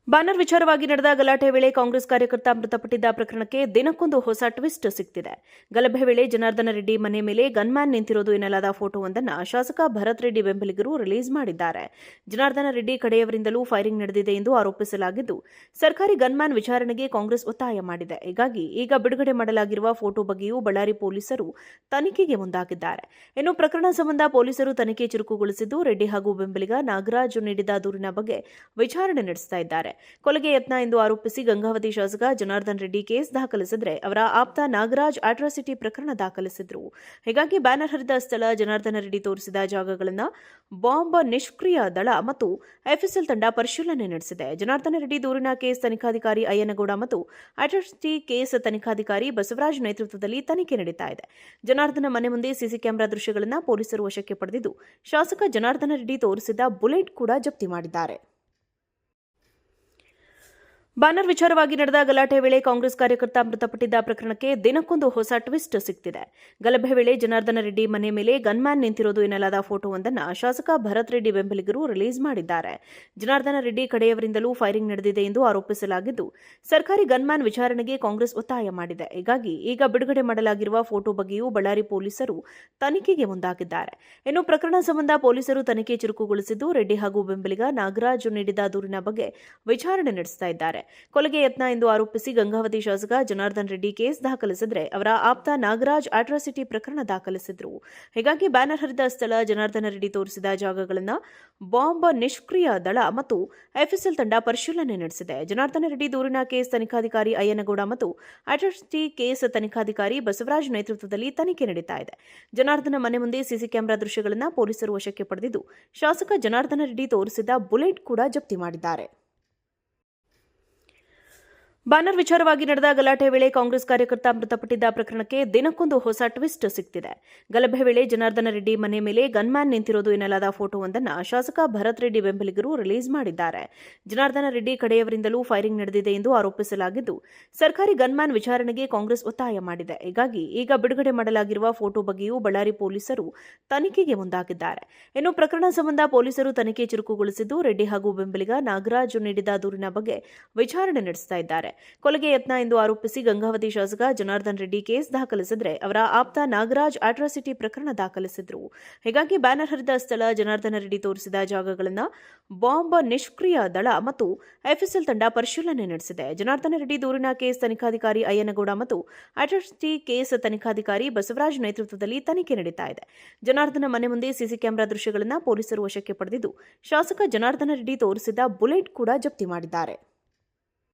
Banner ವಿಚಾರವಾಗಿ ನಡೆದ ಗಲಾಟೆ ವೇಳೆ ಕಾಂಗ್ರೆಸ್ ಕಾರ್ಯಕರ್ತ ಮೃತಪಟ್ಟಿದ್ದ ಪ್ರಕರಣಕ್ಕೆ ದಿನಕ್ಕೊಂದು ಹೊಸ ಟ್ವಿಸ್ಟ್ ಸಿಗ್ತಿದೆ. ಗಲಭೆ ವೇಳೆ ಜನಾರ್ದನ ರೆಡ್ಡಿ ಮನೆ ಮೇಲೆ ಗನ್ಮ್ಯಾನ್ ನಿಂತಿರೋದು ಎನ್ನಲಾದ ಫೋಟೋವೊಂದನ್ನು ಶಾಸಕ ಭರತ್ ರೆಡ್ಡಿ ಬೆಂಬಲಿಗರು ರಿಲೀಸ್ ಮಾಡಿದ್ದಾರೆ. ಜನಾರ್ದನ ರೆಡ್ಡಿ ಕಡೆಯವರಿಂದಲೂ ಫೈರಿಂಗ್ ನಡೆದಿದೆ ಎಂದು ಆರೋಪಿಸಲಾಗಿದ್ದು, ಸರ್ಕಾರಿ ಗನ್ಮ್ಯಾನ್ ವಿಚಾರಣೆಗೆ ಕಾಂಗ್ರೆಸ್ ಒತ್ತಾಯ ಮಾಡಿದೆ. ಹೀಗಾಗಿ ಈಗ ಬಿಡುಗಡೆ ಮಾಡಲಾಗಿರುವ ಫೋಟೋ ಬಗ್ಗೆಯೂ ಬಳ್ಳಾರಿ ಪೊಲೀಸರು ತನಿಖೆಗೆ ಮುಂದಾಗಿದ್ದಾರೆ. ಇನ್ನು ಪ್ರಕರಣ ಸಂಬಂಧ ಪೊಲೀಸರು ತನಿಖೆ ಚುರುಕುಗೊಳಿಸಿದ್ದು, ರೆಡ್ಡಿ ಹಾಗೂ ಬೆಂಬಲಿಗ ನಾಗರಾಜ್ ನೀಡಿದ ದೂರಿನ ಬಗ್ಗೆ ವಿಚಾರಣೆ ನಡೆಸ್ತಾ ಇದ್ದಾರೆ. ಕೊಲೆಗೆ ಯತ್ನ ಎಂದು ಆರೋಪಿಸಿ ಗಂಗಾವತಿ ಶಾಸಕ ಜನಾರ್ದನ್ ರೆಡ್ಡಿ ಕೇಸ್ ದಾಖಲಿಸಿದರೆ, ಅವರ ಆಪ್ತ ನಾಗರಾಜ್ ಅಟ್ರಾಸಿಟಿ ಪ್ರಕರಣ ದಾಖಲಿಸಿದ್ರು. ಹೀಗಾಗಿ ಬ್ಯಾನರ್ ಹರಿದ ಸ್ಥಳ, ಜನಾರ್ದನ ರೆಡ್ಡಿ ತೋರಿಸಿದ ಜಾಗಗಳನ್ನು ಬಾಂಬ್ ನಿಷ್ಕ್ರಿಯ ದಳ ಮತ್ತು ಎಫ್ಎಸ್ಎಲ್ ತಂಡ ಪರಿಶೀಲನೆ ನಡೆಸಿದೆ. ಜನಾರ್ದನ ರೆಡ್ಡಿ ದೂರಿನ ಕೇಸ್ ತನಿಖಾಧಿಕಾರಿ ಅಯ್ಯನಗೌಡ ಮತ್ತು ಅಟ್ರಾಸಿಟಿ ಕೇಸ್ ತನಿಖಾಧಿಕಾರಿ ಬಸವರಾಜ್ ನೇತೃತ್ವದಲ್ಲಿ ತನಿಖೆ ನಡೀತಾ ಇದೆ. ಜನಾರ್ದನ ಮನೆ ಮುಂದೆ ಸಿಸಿ ಕ್ಯಾಮೆರಾ ದೃಶ್ಯಗಳನ್ನು ಪೊಲೀಸರು ವಶಕ್ಕೆ ಪಡೆದಿದ್ದು, ಶಾಸಕ ಜನಾರ್ದನ ರೆಡ್ಡಿ ತೋರಿಸಿದ ಬುಲೆಟ್ ಕೂಡ ಜಪ್ತಿ ಮಾಡಿದ್ದಾರೆ. ಬ್ಯಾನರ್ ವಿಚಾರವಾಗಿ ನಡೆದ ಗಲಾಟೆ ವೇಳೆ ಕಾಂಗ್ರೆಸ್ ಕಾರ್ಯಕರ್ತ ಮೃತಪಟ್ಟಿದ್ದ ಪ್ರಕರಣಕ್ಕೆ ದಿನಕ್ಕೊಂದು ಹೊಸ ಟ್ವಿಸ್ಟ್ ಸಿಗ್ತಿದೆ. ಗಲಭೆ ವೇಳೆ ಜನಾರ್ದನ ರೆಡ್ಡಿ ಮನೆ ಮೇಲೆ ಗನ್ಮ್ಯಾನ್ ನಿಂತಿರೋದು ಎನ್ನಲಾದ ಫೋಟೋವೊಂದನ್ನು ಶಾಸಕ ಭರತ್ ರೆಡ್ಡಿ ಬೆಂಬಲಿಗರು ರಿಲೀಸ್ ಮಾಡಿದ್ದಾರೆ. ಜನಾರ್ದನ ರೆಡ್ಡಿ ಕಡೆಯವರಿಂದಲೂ ಫೈರಿಂಗ್ ನಡೆದಿದೆ ಎಂದು ಆರೋಪಿಸಲಾಗಿದ್ದು, ಸರ್ಕಾರಿ ಗನ್ಮ್ಯಾನ್ ವಿಚಾರಣೆಗೆ ಕಾಂಗ್ರೆಸ್ ಒತ್ತಾಯ ಮಾಡಿದೆ. ಹೀಗಾಗಿ ಈಗ ಬಿಡುಗಡೆ ಮಾಡಲಾಗಿರುವ ಫೋಟೋ ಬಗ್ಗೆಯೂ ಬಳ್ಳಾರಿ ಪೊಲೀಸರು ತನಿಖೆಗೆ ಮುಂದಾಗಿದ್ದಾರೆ. ಇನ್ನು ಪ್ರಕರಣ ಸಂಬಂಧ ಪೊಲೀಸರು ತನಿಖೆ ಚುರುಕುಗೊಳಿಸಿದ್ದು, ರೆಡ್ಡಿ ಹಾಗೂ ಬೆಂಬಲಿಗ ನಾಗರಾಜ್ ನೀಡಿದ ದೂರಿನ ಬಗ್ಗೆ ವಿಚಾರಣೆ ನಡೆಸ್ತಾ ಇದ್ದಾರೆ. ಕೊಲೆಗೆ ಯತ್ನ ಎಂದು ಆರೋಪಿಸಿ ಗಂಗಾವತಿ ಶಾಸಕ ಜನಾರ್ದನ್ ರೆಡ್ಡಿ ಕೇಸ್ ದಾಖಲಿಸಿದರೆ, ಅವರ ಆಪ್ತ ನಾಗರಾಜ್ ಅಟ್ರಾಸಿಟಿ ಪ್ರಕರಣ ದಾಖಲಿಸಿದ್ರು. ಹೀಗಾಗಿ ಬ್ಯಾನರ್ ಹರಿದ ಸ್ಥಳ, ಜನಾರ್ದನ ರೆಡ್ಡಿ ತೋರಿಸಿದ ಜಾಗಗಳನ್ನು ಬಾಂಬ್ ನಿಷ್ಕ್ರಿಯ ದಳ ಮತ್ತು ಎಫ್ಎಸ್ಎಲ್ ತಂಡ ಪರಿಶೀಲನೆ ನಡೆಸಿದೆ. ಜನಾರ್ದನ ರೆಡ್ಡಿ ದೂರಿನ ಕೇಸ್ ತನಿಖಾಧಿಕಾರಿ ಅಯ್ಯನಗೌಡ ಮತ್ತು ಅಟ್ರಾಸಿಟಿ ಕೇಸ್ ತನಿಖಾಧಿಕಾರಿ ಬಸವರಾಜ್ ನೇತೃತ್ವದಲ್ಲಿ ತನಿಖೆ ನಡೀತಾ ಇದೆ. ಜನಾರ್ದನ ಮನೆ ಮುಂದೆ ಸಿಸಿ ಕ್ಯಾಮೆರಾ ದೃಶ್ಯಗಳನ್ನು ಪೊಲೀಸರು ವಶಕ್ಕೆ ಪಡೆದಿದ್ದು, ಶಾಸಕ ಜನಾರ್ದನ ರೆಡ್ಡಿ ತೋರಿಸಿದ ಬುಲೆಟ್ ಕೂಡ ಜಪ್ತಿ ಮಾಡಿದ್ದಾರೆ. ಬ್ಯಾನರ್ ವಿಚಾರವಾಗಿ ನಡೆದ ಗಲಾಟೆ ವೇಳೆ ಕಾಂಗ್ರೆಸ್ ಕಾರ್ಯಕರ್ತ ಮೃತಪಟ್ಟಿದ್ದ ಪ್ರಕರಣಕ್ಕೆ ದಿನಕ್ಕೊಂದು ಹೊಸ ಟ್ವಿಸ್ಟ್ ಸಿಗ್ತಿದೆ. ಗಲಭೆ ವೇಳೆ ಜನಾರ್ದನ ರೆಡ್ಡಿ ಮನೆ ಮೇಲೆ ಗನ್ಮ್ಯಾನ್ ನಿಂತಿರೋದು ಎನ್ನಲಾದ ಫೋಟೋವೊಂದನ್ನು ಶಾಸಕ ಭರತ್ ರೆಡ್ಡಿ ಬೆಂಬಲಿಗರು ರಿಲೀಸ್ ಮಾಡಿದ್ದಾರೆ. ಜನಾರ್ದನ ರೆಡ್ಡಿ ಕಡೆಯವರಿಂದಲೂ ಫೈರಿಂಗ್ ನಡೆದಿದೆ ಎಂದು ಆರೋಪಿಸಲಾಗಿದ್ದು, ಸರ್ಕಾರಿ ಗನ್ಮ್ಯಾನ್ ವಿಚಾರಣೆಗೆ ಕಾಂಗ್ರೆಸ್ ಒತ್ತಾಯ ಮಾಡಿದೆ. ಹೀಗಾಗಿ ಈಗ ಬಿಡುಗಡೆ ಮಾಡಲಾಗಿರುವ ಫೋಟೋ ಬಗ್ಗೆಯೂ ಬಳ್ಳಾರಿ ಪೊಲೀಸರು ತನಿಖೆಗೆ ಮುಂದಾಗಿದ್ದಾರೆ. ಇನ್ನು ಪ್ರಕರಣ ಸಂಬಂಧ ಪೊಲೀಸರು ತನಿಖೆ ಚುರುಕುಗೊಳಿಸಿದ್ದು, ರೆಡ್ಡಿ ಹಾಗೂ ಬೆಂಬಲಿಗ ನಾಗರಾಜ್ ನೀಡಿದ ದೂರಿನ ಬಗ್ಗೆ ವಿಚಾರಣೆ ನಡೆಸ್ತಾ ಇದ್ದಾರೆ. ಕೊಲೆಗೆ ಯತ್ನ ಎಂದು ಆರೋಪಿಸಿ ಗಂಗಾವತಿ ಶಾಸಕ ಜನಾರ್ದನ್ ರೆಡ್ಡಿ ಕೇಸ್ ದಾಖಲಿಸಿದರೆ, ಅವರ ಆಪ್ತ ನಾಗರಾಜ್ ಅಟ್ರಾಸಿಟಿ ಪ್ರಕರಣ ದಾಖಲಿಸಿದ್ರು. ಹೀಗಾಗಿ ಬ್ಯಾನರ್ ಹರಿದ ಸ್ಥಳ, ಜನಾರ್ದನ ರೆಡ್ಡಿ ತೋರಿಸಿದ ಜಾಗಗಳನ್ನು ಬಾಂಬ್ ನಿಷ್ಕ್ರಿಯ ದಳ ಮತ್ತು ಎಫ್ಎಸ್ಎಲ್ ತಂಡ ಪರಿಶೀಲನೆ ನಡೆಸಿದೆ. ಜನಾರ್ದನ ರೆಡ್ಡಿ ದೂರಿನ ಕೇಸ್ ತನಿಖಾಧಿಕಾರಿ ಅಯ್ಯನಗೌಡ ಮತ್ತು ಅಟ್ರಾಸಿಟಿ ಕೇಸ್ ತನಿಖಾಧಿಕಾರಿ ಬಸವರಾಜ್ ನೇತೃತ್ವದಲ್ಲಿ ತನಿಖೆ ನಡೀತಾ ಇದೆ. ಜನಾರ್ದನ ಮನೆ ಮುಂದೆ ಸಿಸಿ ಕ್ಯಾಮೆರಾ ದೃಶ್ಯಗಳನ್ನು ಪೊಲೀಸರು ವಶಕ್ಕೆ ಪಡೆದಿದ್ದು, ಶಾಸಕ ಜನಾರ್ದನ ರೆಡ್ಡಿ ತೋರಿಸಿದ ಬುಲೆಟ್ ಕೂಡ ಜಪ್ತಿ ಮಾಡಿದ್ದಾರೆ.